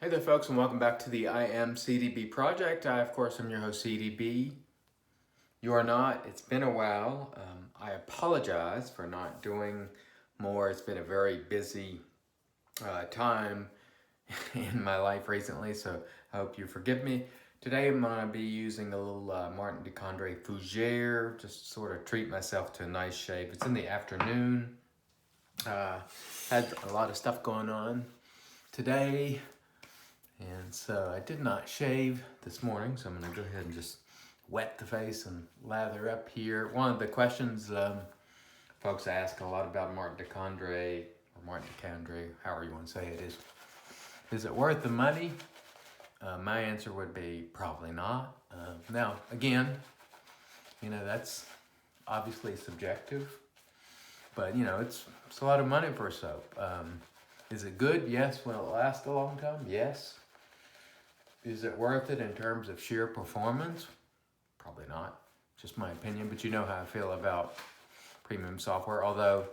Hey there folks, and welcome back to the I Am CDB project. I of course am your host CDB. You are not. It's been a while. I apologize for not doing more. It's been a very busy time in my life recently, so I hope you forgive me. Today I'm going to be using a little Martin de Fougere, just sort of treat myself to a nice shave. It's in the afternoon. Had a lot of stuff going on today. And so I did not shave this morning, so I'm going to go ahead and just wet the face and lather up here. One of the questions folks ask a lot about Martin de however you want to say it, is it worth the money? My answer would be probably not. Now, again, that's obviously subjective, but it's a lot of money for a soap. Is it good? Yes. Will it last a long time? Yes. Is it worth it in terms of sheer performance? Probably not. Just my opinion, but you know how I feel about premium software. Although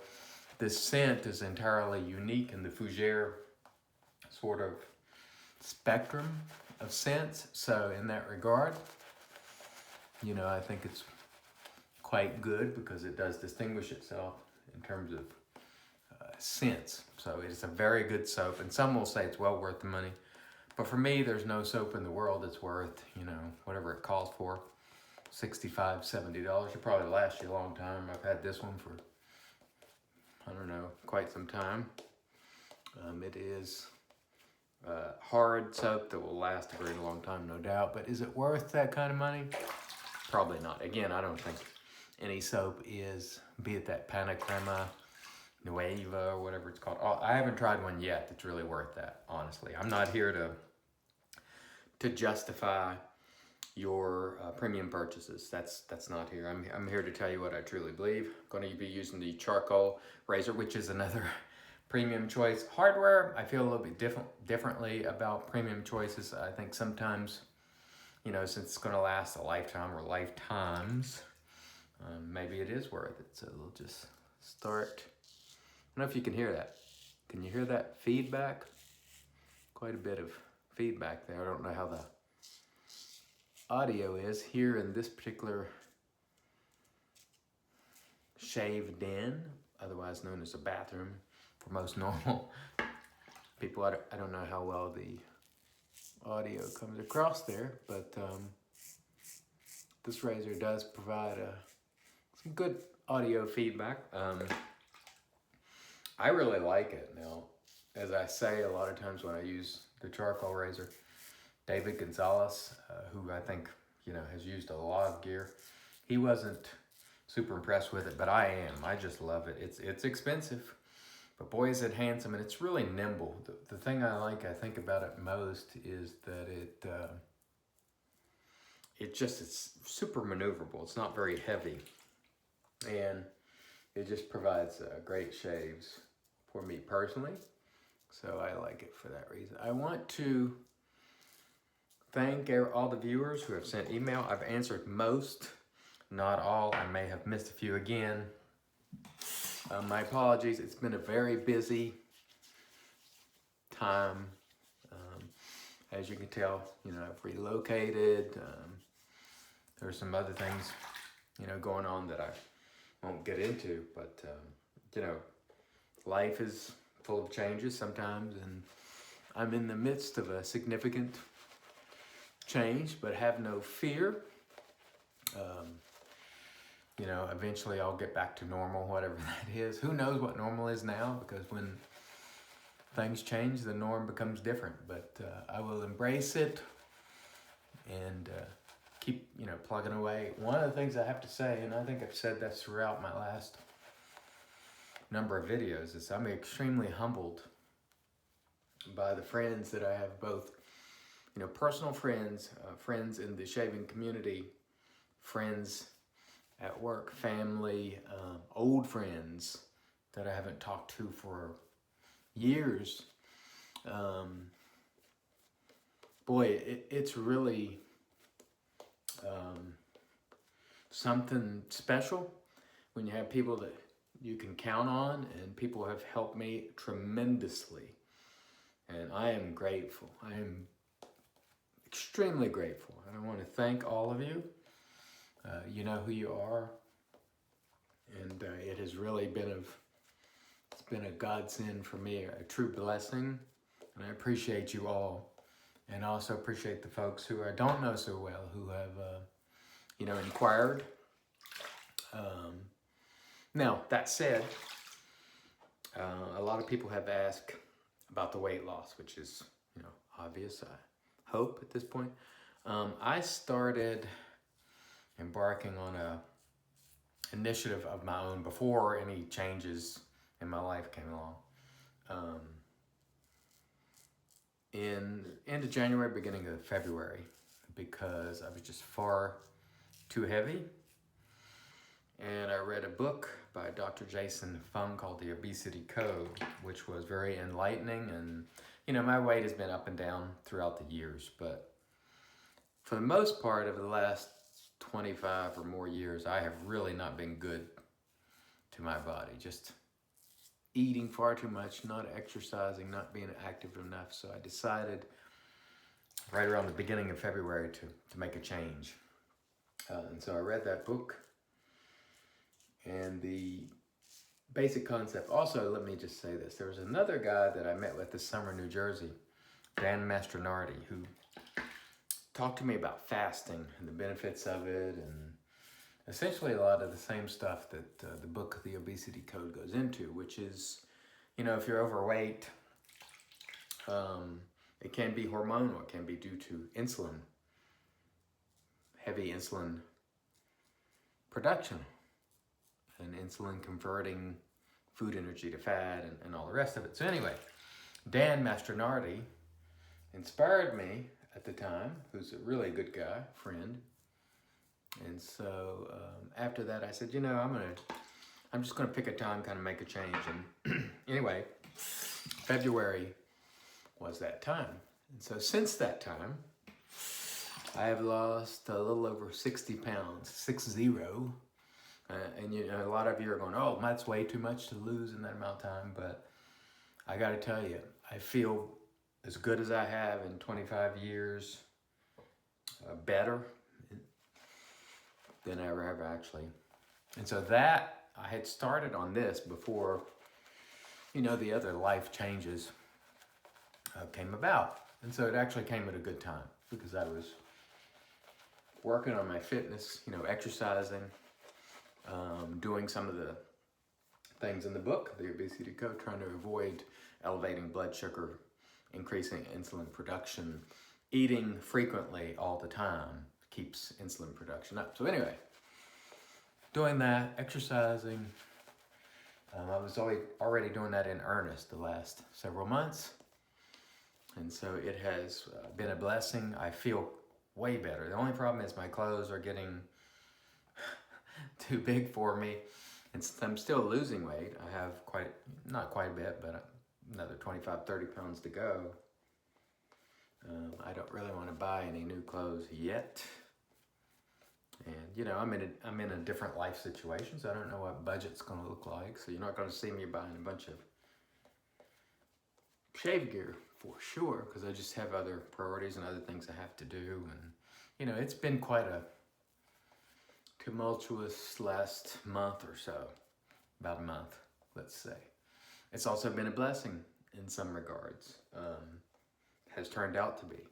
this scent is entirely unique in the Fougere sort of spectrum of scents. So in that regard, I think it's quite good because it does distinguish itself in terms of scents. So it's a very good soap, and some will say it's well worth the money. But for me, there's no soap in the world that's worth, whatever it calls for, $65, $70. It probably lasts you a long time. I've had this one for, I don't know, quite some time. It is hard soap that will last a very long time, no doubt. But is it worth that kind of money? Probably not. Again, I don't think any soap is, be it that Pana Crema, Nueva, or whatever it's called. I haven't tried one yet that's really worth that, honestly. I'm not here to justify your premium purchases. That's not here. I'm here to tell you what I truly believe. I'm going to be using the charcoal razor, which is another premium choice. Hardware, I feel a little bit differently about premium choices. I think sometimes, since it's going to last a lifetime or lifetimes, maybe it is worth it. So we'll just start. I don't know if you can hear that. Can you hear that feedback? Quite a bit of feedback there. I don't know how the audio is here in this particular shave den, otherwise known as a bathroom for most normal people. I don't know how well the audio comes across there, but this razor does provide some good audio feedback. I really like it. Now, as I say a lot of times when I use the charcoal razor, David Gonzalez, who I think, has used a lot of gear, he wasn't super impressed with it, but I am. I just love it. It's expensive, but boy, is it handsome, and it's really nimble. The thing I think about it most is that it's super maneuverable. It's not very heavy, and it just provides great shaves for me personally. So I like it for that reason. I want to thank all the viewers who have sent email. I've answered most, not all. I may have missed a few again. My apologies. It's been a very busy time. As you can tell, I've relocated. There's some other things, going on that I won't get into, but life is full of changes sometimes, and I'm in the midst of a significant change, but have no fear. Eventually I'll get back to normal, whatever that is. Who knows what normal is now, because when things change, the norm becomes different, but I will embrace it and keep, plugging away. One of the things I have to say, and I think I've said that throughout my last number of videos, is I'm extremely humbled by the friends that I have, both personal friends, friends in the shaving community, friends at work, family, old friends that I haven't talked to for years. Boy, it's really something special when you have people that you can count on, and people have helped me tremendously And I am grateful. I am extremely grateful. And I want to thank all of you. You know who you are. And it has really been it's been a godsend for me, a true blessing. And I appreciate you all. And I also appreciate the folks who I don't know so well, who have, inquired. Now, that said, a lot of people have asked about the weight loss, which is, obvious, I hope at this point. I started embarking on a initiative of my own before any changes in my life came along. In end of January, beginning of February, because I was just far too heavy. And I read a book by Dr. Jason Fung called The Obesity Code, which was very enlightening. And, my weight has been up and down throughout the years, but for the most part of the last 25 or more years, I have really not been good to my body. Just eating far too much, not exercising, not being active enough. So I decided right around the beginning of February to make a change. And so I read that book. And the basic concept, also, let me just say this. There was another guy that I met with this summer in New Jersey, Dan Mastronardi, who talked to me about fasting and the benefits of it, and essentially a lot of the same stuff that the book, The Obesity Code, goes into, which is, if you're overweight, it can be hormonal. It can be due to insulin, heavy insulin production, and insulin converting food energy to fat and all the rest of it. So anyway, Dan Mastronardi inspired me at the time, who's a really good guy, friend. And so after that, I said, I'm just gonna pick a time, kind of make a change. And anyway, February was that time. And so since that time, I have lost a little over 60 pounds, 60. And a lot of you are going, oh, that's way too much to lose in that amount of time. But I got to tell you, I feel as good as I have in 25 years, better than I ever have actually. And so that, I had started on this before, the other life changes came about. And so it actually came at a good time because I was working on my fitness, exercising, doing some of the things in the book, The Obesity Code, trying to avoid elevating blood sugar, increasing insulin production, eating frequently all the time keeps insulin production up. So anyway, doing that, exercising, I was already doing that in earnest the last several months. And so it has been a blessing. I feel way better. The only problem is my clothes are getting too big for me. And since I'm still losing weight, I have not quite a bit, but another 25, 30 pounds to go. I don't really want to buy any new clothes yet. And, I'm in a different life situation, so I don't know what budget's going to look like. So you're not going to see me buying a bunch of shave gear for sure, because I just have other priorities and other things I have to do. And, it's been quite a tumultuous last month or so, about a month, let's say. It's also been a blessing in some regards, has turned out to be.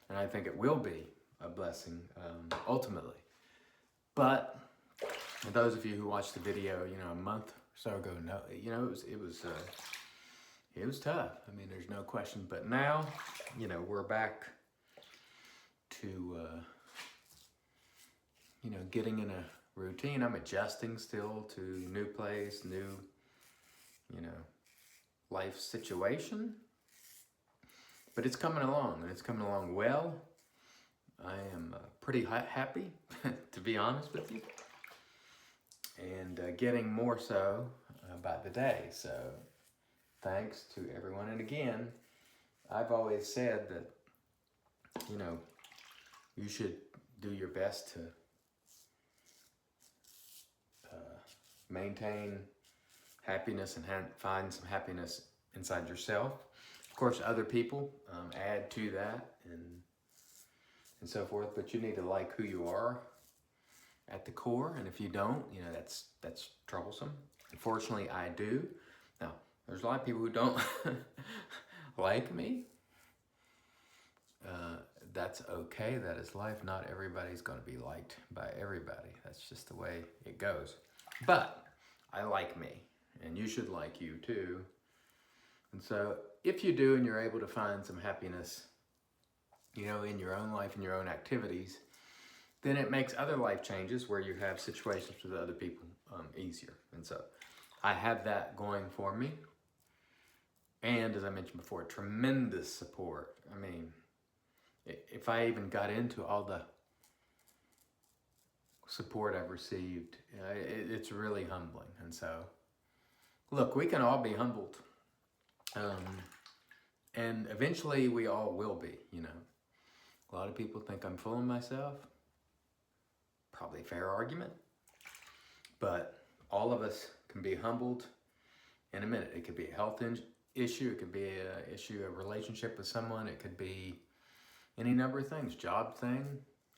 And I think it will be a blessing ultimately. But for those of you who watched the video, a month or so ago, it was tough. I mean, there's no question. But now, we're back to, getting in a routine. I'm adjusting still to new place, new, life situation. But it's coming along, and it's coming along well. I am pretty happy, to be honest with you. And getting more so by the day. So thanks to everyone. And again, I've always said that, you should do your best to maintain happiness and find some happiness inside yourself. Of course, other people add to that and so forth, but you need to like who you are at the core, and if you don't, you know, that's troublesome. Unfortunately, I do. Now, there's a lot of people who don't like me. That's okay. That is life. Not everybody's going to be liked by everybody. That's just the way it goes. But I like me, and you should like you too. And so if you do and you're able to find some happiness, you know, in your own life and your own activities, then it makes other life changes where you have situations with other people easier. And so I have that going for me. And as I mentioned before, tremendous support. I mean, if I even got into all the support I've received, it's really humbling. And so, look, we can all be humbled. And eventually we all will be, you know. A lot of people think I'm full of myself. Probably a fair argument. But all of us can be humbled in a minute. It could be a health issue. It could be an issue, a relationship with someone. It could be any number of things. Job thing,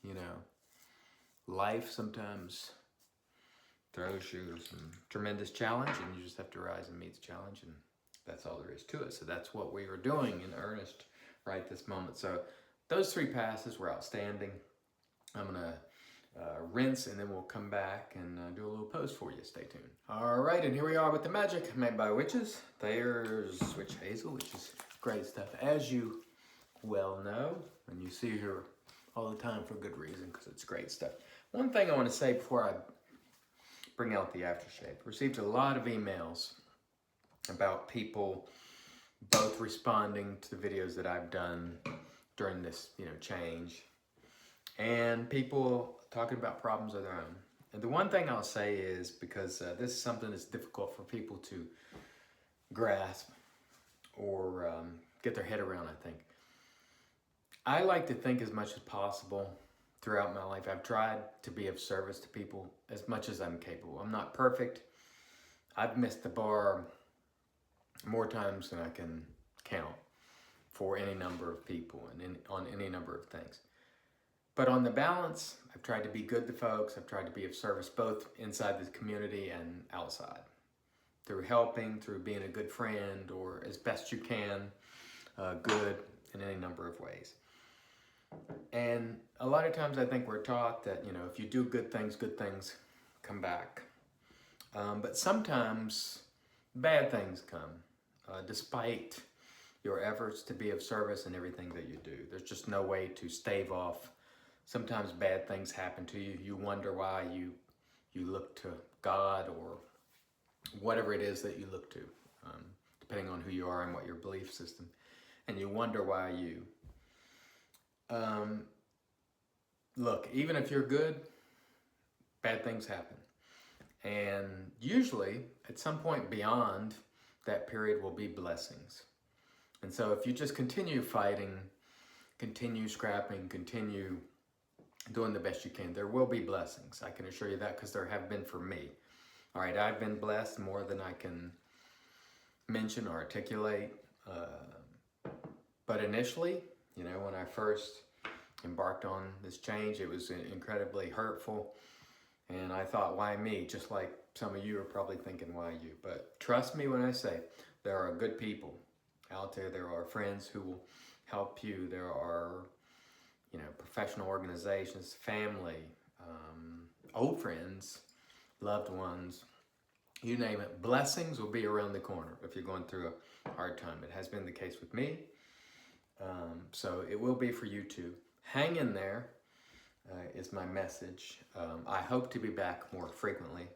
you know. Life sometimes throws you some tremendous challenge, and you just have to rise and meet the challenge, and that's all there is to it. So that's what we are doing in earnest right this moment. So those 3 passes were outstanding. I'm going to rinse, and then we'll come back and do a little post for you. Stay tuned. All right, and here we are with the magic made by witches. There's Witch Hazel, which is great stuff, as you well know, and you see her all the time for good reason, because it's great stuff. One thing I want to say before I bring out the aftershave. Received a lot of emails about people both responding to the videos that I've done during this, you know, change, and people talking about problems of their own. And the one thing I'll say is, because this is something that's difficult for people to grasp or get their head around, I think. I like to think as much as possible throughout my life. I've tried to be of service to people as much as I'm capable. I'm not perfect. I've missed the bar more times than I can count for any number of people and on any number of things. But on the balance, I've tried to be good to folks. I've tried to be of service both inside the community and outside, through helping, through being a good friend, or as best you can, good in any number of ways. And a lot of times I think we're taught that, you know, if you do good things come back. But sometimes bad things come, despite your efforts to be of service in everything that you do. There's just no way to stave off. Sometimes bad things happen to you. You wonder why you look to God or whatever it is that you look to, depending on who you are and what your belief system. And you wonder why you... look, even if you're good, bad things happen. And usually, at some point beyond that period will be blessings. And so if you just continue fighting, continue scrapping, continue doing the best you can, there will be blessings. I can assure you that, because there have been for me. All right, I've been blessed more than I can mention or articulate. But initially, you know, when I first embarked on this change, it was incredibly hurtful. And I thought, why me? Just like some of you are probably thinking, why you? But trust me when I say, there are good people out there. There are friends who will help you. There are, you know, professional organizations, family, old friends, loved ones, you name it. Blessings will be around the corner if you're going through a hard time. It has been the case with me. So it will be for you too. Hang in there is my message. I hope to be back more frequently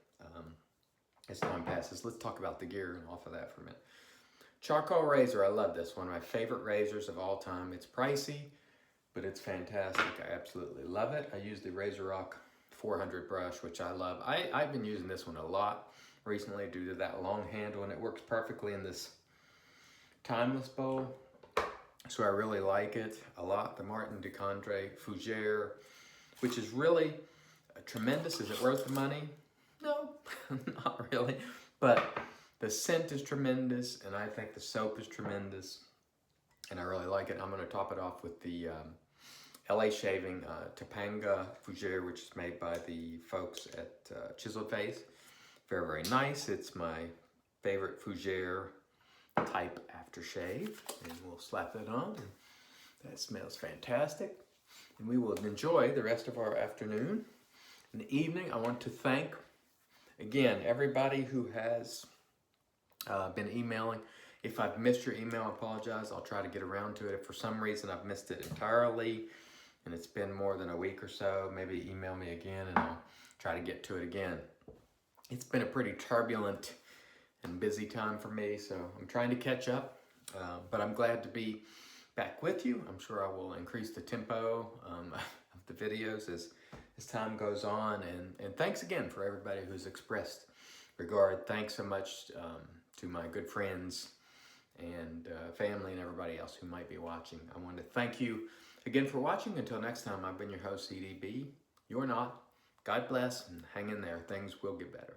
as time passes. Let's talk about the gear and off of that for a minute. Charcoal razor, I love this. One of my favorite razors of all time. It's pricey, but it's fantastic. I absolutely love it. I use the Razor Rock 400 brush, which I love. I've been using this one a lot recently due to that long handle, and it works perfectly in this timeless bowl. So I really like it a lot. The Martin de Condé Fougere, which is really tremendous. Is it worth the money? No, not really. But the scent is tremendous, and I think the soap is tremendous. and I really like it. I'm going to top it off with the LA Shaving Topanga Fougere, which is made by the folks at Chiseled Face. Very, very nice. It's my favorite Fougere type aftershave, and we'll slap that on. And that smells fantastic. And we will enjoy the rest of our afternoon. In the evening, I want to thank, again, everybody who has been emailing. If I've missed your email, I apologize. I'll try to get around to it. If for some reason I've missed it entirely and it's been more than a week or so, maybe email me again and I'll try to get to it again. It's been a pretty turbulent and busy time for me, so I'm trying to catch up. But I'm glad to be back with you. I'm sure I will increase the tempo of the videos as time goes on. And thanks again for everybody who's expressed regard. Thanks so much to my good friends and family and everybody else who might be watching. I want to thank you again for watching. Until next time, I've been your host, CDB. You're not. God bless, and hang in there. Things will get better.